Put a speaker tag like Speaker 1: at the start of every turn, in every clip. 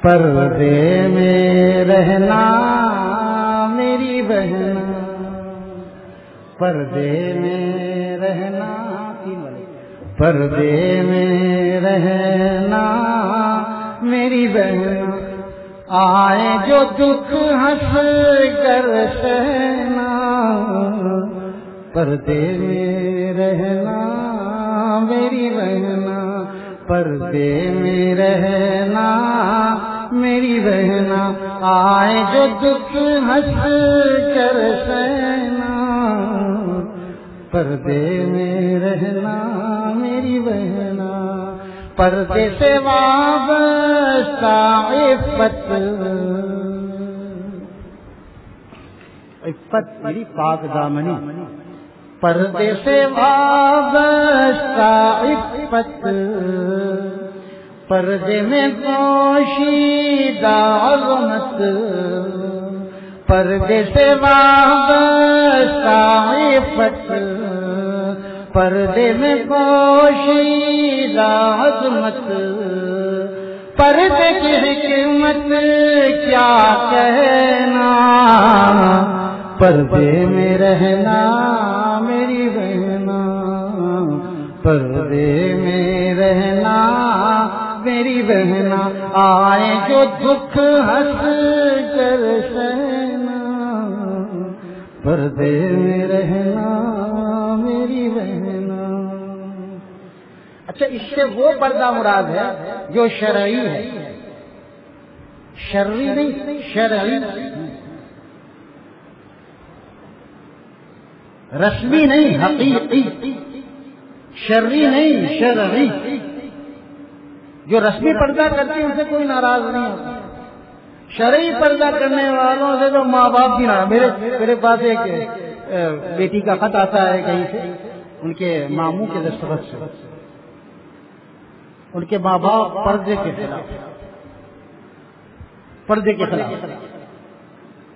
Speaker 1: پردے میں رہنا میری بہنا، پردے میں رہنا، پردے میں رہنا میری بہنا، آئے جو دکھ ہنس کر سہنا، پردے میں رہنا میری بہنا، پردے میں رہنا میری بہنا، آئے جو دکھ ہنس کر سہنا، پردے میں رہنا میری بہنا، پردے سے وابستہ عفت، عفت میری پاک دامنی، پردے سے وابستہ عفت، پردے میں پوشیدہ عظمت، پردے سے وابستہ عفت، پردے میں پوشیدہ عظمت، پردے کی حکمت کیا کہنا، پردے میں رہنا میری بہنا، پردے میں رہنا میری بہنا، آئے جو دکھ ہنس کر سہنا، پردے میں رہنا میری بہنا۔ اچھا، اس سے وہ پردہ مراد ہے جو شرعی ہے، شرعی نہیں، شرعی، رسمی نہیں، حقیقی، شرعی نہیں، شرعی۔ جو رسمی پردہ کرتے ہیں ان سے کوئی ناراض نہیں ہوتا، شرعی پردہ کرنے والوں سے تو ماں باپ بھی ناراض۔ میرے پاس ایک بیٹی کا خط آتا ہے کہیں سے، ان کے ماموں کے دستخط سے، ان کے ماں باپ پردے کے خلاف، پردے کے خلاف۔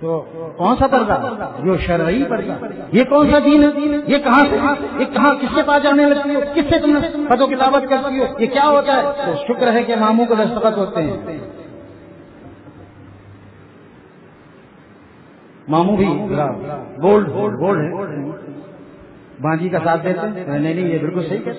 Speaker 1: تو کون سا پردہ؟ جو شرعی پردہ۔ یہ کون سا دین ہے؟ یہ کہاں سے، یہ کہاں، کس سے پاس جانے لگتی ہو، کس سے تم خط و کتابت کرتی ہو، یہ کیا ہوتا ہے؟ تو شکر ہے کہ ماموں کو دستخط ہوتے ہیں، ماموں بھی بولڈ ہے، بانجی کا ساتھ دیتے ہیں۔ نہیں یہ بالکل صحیح ہے،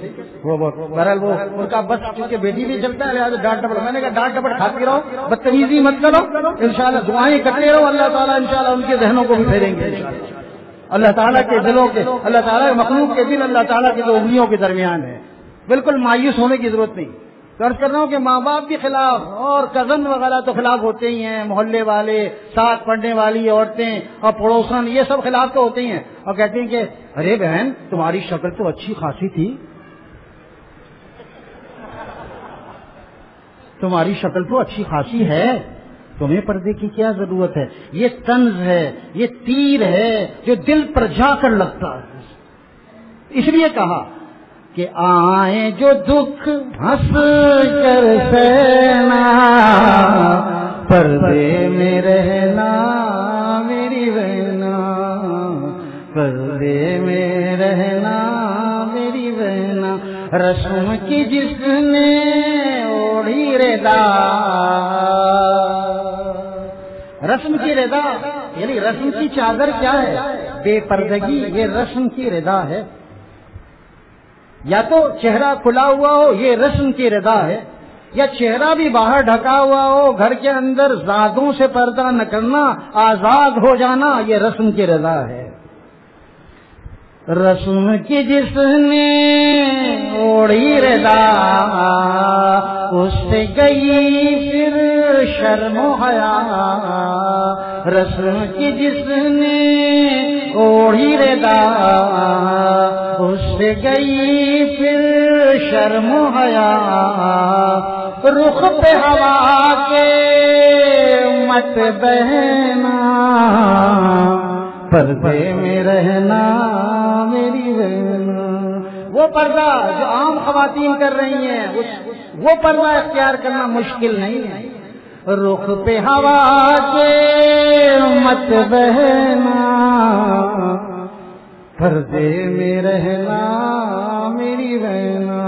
Speaker 1: وہ بہرحال وہ ان کا بس، کیونکہ بیٹی بھی چلتا ہے لہٰذا ڈانٹ ڈپٹ۔ میں نے کہا ڈانٹ ڈپٹ کھاتے رہو، بدتمیزی مت کرو، انشاءاللہ دعائیں کرتے رہو، اللہ تعالیٰ انشاءاللہ ان کے ذہنوں کو بھی پھیریں گے انشاءاللہ۔ اللہ تعالیٰ کے دلوں کے، اللہ تعالیٰ کے مخلوق کے دل اللہ تعالیٰ کے دو انگلیوں کے درمیان ہے، بالکل مایوس ہونے کی ضرورت نہیں۔ عرض کر رہا ہوں کہ ماں باپ بھی خلاف، اور کزن وغیرہ تو خلاف ہوتے ہی ہیں، محلے والے، ساتھ پڑھنے والی عورتیں اور پڑوسن، یہ سب خلاف تو ہوتے ہی ہیں، اور کہتے ہیں کہ ارے بہن تمہاری شکل تو اچھی خاصی تھی، تمہاری شکل تو اچھی خاصی ہے، تمہیں پردے کی کیا ضرورت ہے؟ یہ طنز ہے، یہ تیر ہے جو دل پر جا کر لگتا ہے۔ اس لیے کہا کہ آئیں جو دکھ ہنس کر سہنا، پردے میں رہنا میری بہنا، پردے میں رہنا میری بہنا، رسم کی جس نے اوڑھی رضا، رسم کی رضا یعنی رسم کی چادر کیا ہے؟ بے پردگی، یہ رسم کی رضا ہے۔ یا تو چہرہ کھلا ہوا ہو، یہ رسم کی رضا ہے، یا چہرہ بھی باہر ڈھکا ہوا ہو، گھر کے اندر زادوں سے پردہ نہ کرنا، آزاد ہو جانا، یہ رسم کی رضا ہے۔ رسم کی جس نے اوڑھی رضا، اس سے گئی پھر شرم و حیا، رسم کی جس نے اوڑھی رضا، اس سے گئی پھر شرم و حیا، رخ پہ ہوا کے مت بہنا، پردے میں رہنا میری بہنا۔ وہ پردہ جو عام خواتین کر رہی ہیں، وہ پردہ اختیار کرنا مشکل نہیں ہے۔ رخ پہ ہوا کے مت بہنا، پردے میں رہنا میری بہنا،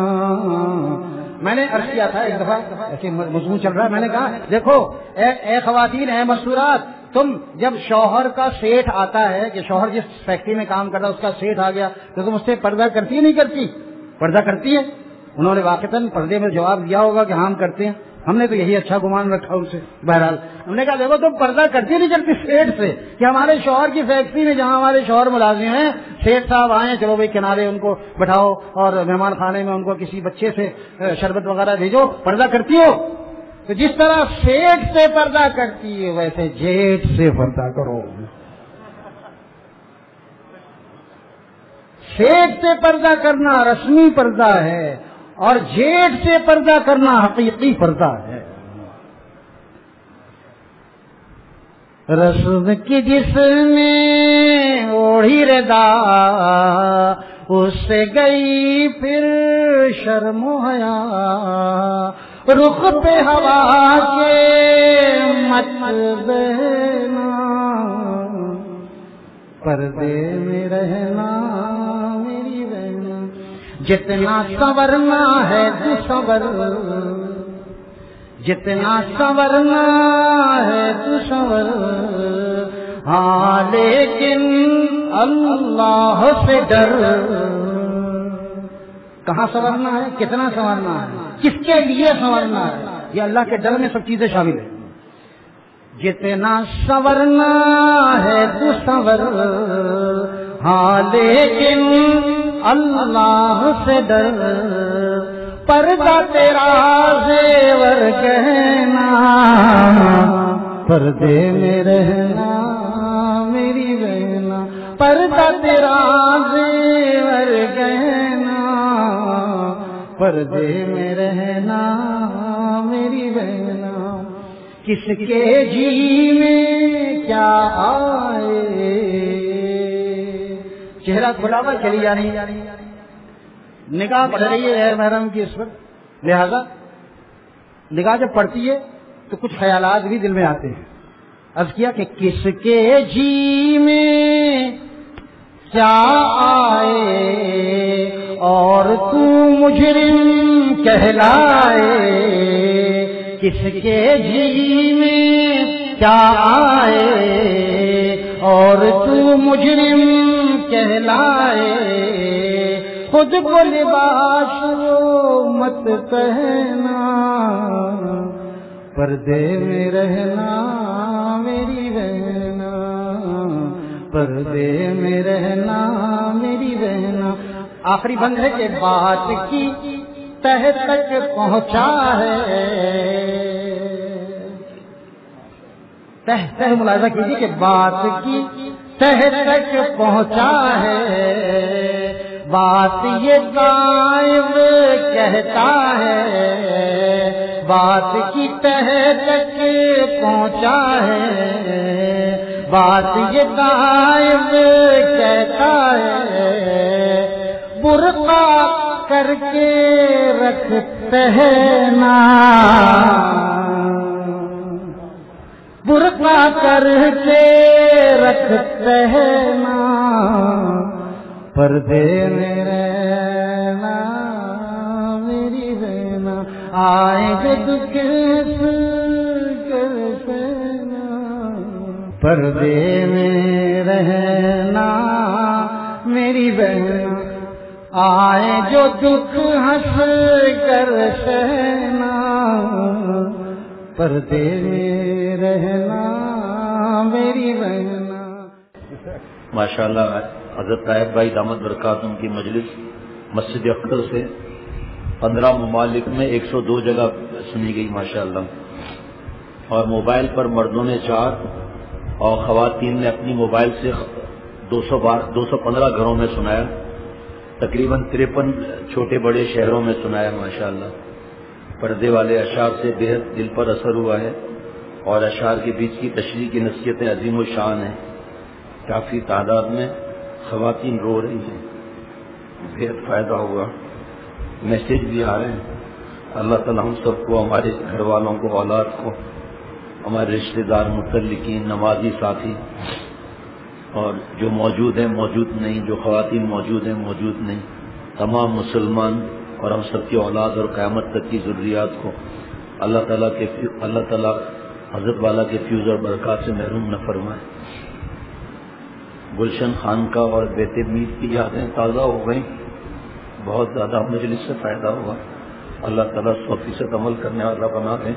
Speaker 1: میں نے عرض کیا تھا ایک دفعہ، ایسے مضمون چل رہا ہے، میں نے کہا دیکھو اے خواتین، اے مستورات، تم جب شوہر کا سیٹھ آتا ہے کہ شوہر جس فیکٹری میں کام کرتا ہے اس کا سیٹھ آ گیا تو تم اس سے پردہ کرتی ہے نہیں کرتی؟ پردہ کرتی ہے۔ انہوں نے واقعتاً پردے میں جواب دیا ہوگا کہ ہاں ہم کرتے ہیں، ہم نے تو یہی اچھا گمان رکھا ان سے۔ بہرحال ہم نے کہا دیکھو تم پردہ کرتی نہیں کرتی سیٹھ سے، کہ ہمارے شوہر کی فیکٹری میں جہاں ہمارے شوہر ملازم ہیں، سیٹھ صاحب آئے، چلو بھائی کنارے ان کو بٹھاؤ اور مہمان خانے میں ان کو کسی بچے سے شربت وغیرہ بھیجو، پردہ کرتی ہو؟ تو جس طرح سیٹھ سے پردہ کرتی ہے ویسے جیٹھ سے پردہ کرو۔ سیٹھ سے پردہ کرنا رسمی پردہ ہے اور جیٹھ سے پردہ کرنا حقیقی پردہ ہے۔ رسم کی جس نے اوڑھی ردا اس سے گئی پھر شرم و حیا، رخ پہ ہوا کے مت بہنا، پردے میں رہنا میری بہنا، جتنا سنورنا ہے تو سنور، جتنا سنورنا ہے تو سنور، ہاں لیکن اللہ سے ڈر۔ کہاں سنورنا ہے، کتنا سنورنا ہے، کس کے لیے سنورنا ہے، یہ اللہ کے ڈر میں سب چیزیں شامل ہیں۔ جتنا سنورنا ہے تو سنور، ہاں لیکن اللہ سے ڈر، پردہ تیرا زیور گہنا، پردے میں رہنا میری بہنا، پردہ تیرا زیور گہنا، پردے میں رہنا میری بہنا، کس کے جی میں کیا آئے، چہرہ کھلا ہوا چلی جانی، نگاہ پڑ رہی ہے غیر محرم کی اس پر، لہذا نگاہ جب پڑتی ہے تو کچھ خیالات بھی دل میں آتے ہیں۔ عرض کیا کہ کس کے جی میں کیا آئے اور تو مجرم کہلائے، کس کے جی میں کیا آئے اور تو مجرم کہلائے، خود کو لباس وہ مت پہنا، پردے میں رہنا میری بہنا، پردے میں رہنا میری بہنا۔ آخری بند ہے کہ بات کی تہ تک پہنچا ہے، تہ ملاحظہ کیجیے کہ بات کی تہ تک پہنچا ہے، بات یہ غائب کہتا ہے، بات کی تہ تک پہنچا ہے، بات یہ غائب کہتا ہے، برقع کر کے رکھ پہنا، برقع کر کے رکھ پہنا، پردے میں رہنا میری بہنا، آئیں گے دکھ کر سہنا، پردے میں رہنا میری بہنا، آئے جو دکھ ہنس کر سہنا، پردے میں رہنا میری بہنا۔
Speaker 2: ماشاءاللہ حضرت طاہر بھائی دامت برکاتہم کی مجلس مسجد اختر سے 15 ممالک میں 102 جگہ سنی گئی ماشاءاللہ، اور موبائل پر مردوں نے 4 اور خواتین نے اپنی موبائل سے 215 گھروں میں سنایا، تقریباً 53 چھوٹے بڑے شہروں میں سنایا ماشاءاللہ۔ پردے والے اشعار سے بے حد دل پر اثر ہوا ہے، اور اشعار کے بیچ کی تشریح کی نصیحتیں عظیم و شان ہیں، کافی تعداد میں خواتین رو رہی ہیں، بے حد فائدہ ہوا، میسیج بھی آ رہے ہیں۔ اللہ تعالیٰ ہم سب کو، ہمارے گھر والوں کو، اولاد کو، ہمارے رشتہ دار، متعلقین، نمازی ساتھی، اور جو موجود ہیں موجود نہیں، جو خواتین موجود ہیں موجود نہیں، تمام مسلمان اور ہم سب کی اولاد اور قیامت تک کی ضروریات کو اللہ تعالیٰ حضرت والا کے فیوز اور برکات سے محروم نہ فرمائے۔ گلشن خانقاہ اور بیت میر کی یادیں تازہ ہو گئیں، بہت زیادہ مجلس سے فائدہ ہوا، اللہ تعالیٰ 100% عمل کرنے والا بنا دیں۔